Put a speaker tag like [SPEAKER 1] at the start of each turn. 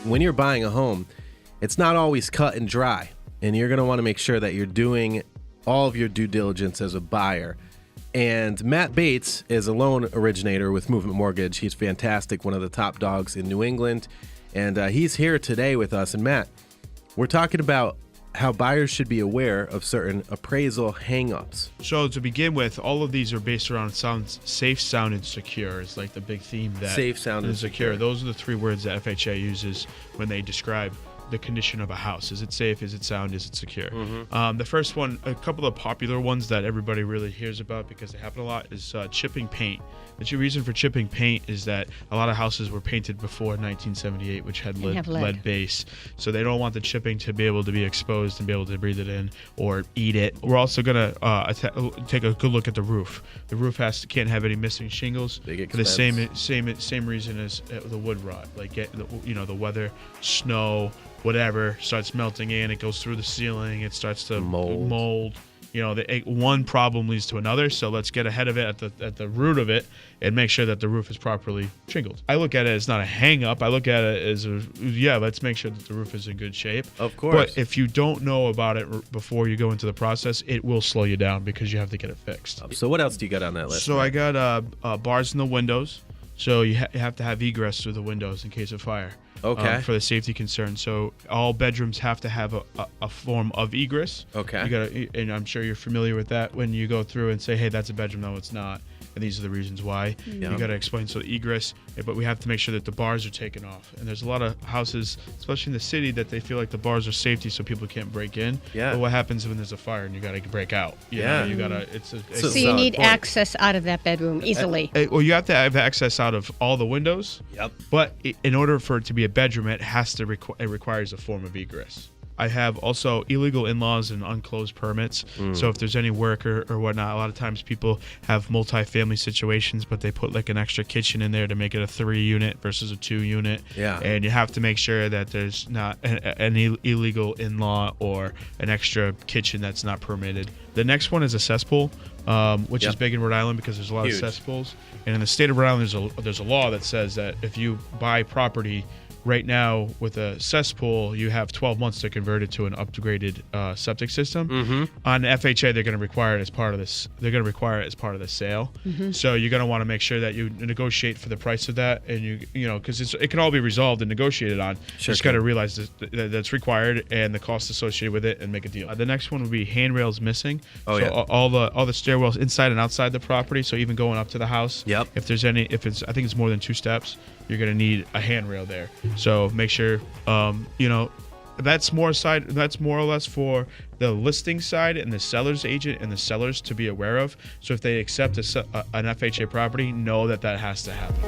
[SPEAKER 1] when you're buying a home, it's not always cut and dry, and you're going to want to make sure that you're doing all of your due diligence as a buyer. And Matt Bates is a loan originator with Movement Mortgage. He's fantastic, one of the top dogs in New England, and he's here today with us. And Matt, we're talking about how buyers should be aware of certain appraisal hangups.
[SPEAKER 2] So to begin with, all of these are based around safe, sound, and secure. It's like the big theme that
[SPEAKER 1] safe, sound, and secure.
[SPEAKER 2] Those are the three words that FHA uses when they describe the condition of a house. Is it safe? Is it sound? Is it secure?
[SPEAKER 1] Mm-hmm.
[SPEAKER 2] The first one, a couple of popular ones that everybody really hears about because they happen a lot, is chipping paint. The reason for chipping paint is that a lot of houses were painted before 1978, which had lead base. So they don't want the chipping to be able to be exposed and be able to breathe it in or eat it. We're also going to take a good look at the roof. The roof can't have any missing shingles for the same reason as the wood rot. Like the weather, snow, whatever starts melting in, it goes through the ceiling, it starts to mold. One problem leads to another, so let's get ahead of it at the root of it and make sure that the roof is properly shingled. I look at it as not a hang up. I look at it as let's make sure that the roof is in good shape.
[SPEAKER 1] Of course.
[SPEAKER 2] But if you don't know about it before you go into the process, it will slow you down because you have to get it fixed.
[SPEAKER 1] So what else do you got on that list?
[SPEAKER 2] So Matt? I got bars in the windows. So you have to have egress through the windows in case of fire.
[SPEAKER 1] Okay.
[SPEAKER 2] For the safety concern. So all bedrooms have to have a form of egress.
[SPEAKER 1] Okay.
[SPEAKER 2] And I'm sure you're familiar with that when you go through and say, hey, that's a bedroom. No, it's not. And these are the reasons why.
[SPEAKER 1] Yeah.
[SPEAKER 2] You got to explain. So egress, but we have to make sure that the bars are taken off. And there's a lot of houses, especially in the city, that they feel like the bars are safety so people can't break in.
[SPEAKER 1] Yeah.
[SPEAKER 2] But what happens when there's a fire and you got to break out? You got to.
[SPEAKER 3] So you need access out of that bedroom easily.
[SPEAKER 2] Well, you have to have access out of all the windows.
[SPEAKER 1] Yep.
[SPEAKER 2] But in order for it to be a bedroom, it requires a form of egress. I have also illegal in-laws and unclosed permits. So if there's any work or whatnot, a lot of times people have multi-family situations, but they put like an extra kitchen in there to make it a 3-unit versus a 2-unit.
[SPEAKER 1] Yeah.
[SPEAKER 2] And you have to make sure that there's not an illegal in-law or an extra kitchen that's not permitted. The next one is a cesspool, which is big in Rhode Island because there's a lot of cesspools. And in the state of Rhode Island, there's a law that says that if you buy property right now with a cesspool, you have 12 months to convert it to an upgraded septic system. Mm-hmm. On FHA, they're going to require it as part of this. They're going to require it as part of the sale. Mm-hmm. So you're going to want to make sure that you negotiate for the price of that, and because it can all be resolved and negotiated on.
[SPEAKER 1] Sure.
[SPEAKER 2] You just got to realize that that's required and the cost associated with it, and make a deal. The next one would be handrails missing. All the stairwells inside and outside the property. So even going up to the house.
[SPEAKER 1] Yep.
[SPEAKER 2] I think it's more than 2 steps, you're going to need a handrail there. So make sure, that's more or less for the listing side and the seller's agent and the sellers to be aware of. So if they accept an FHA property, know that has to happen.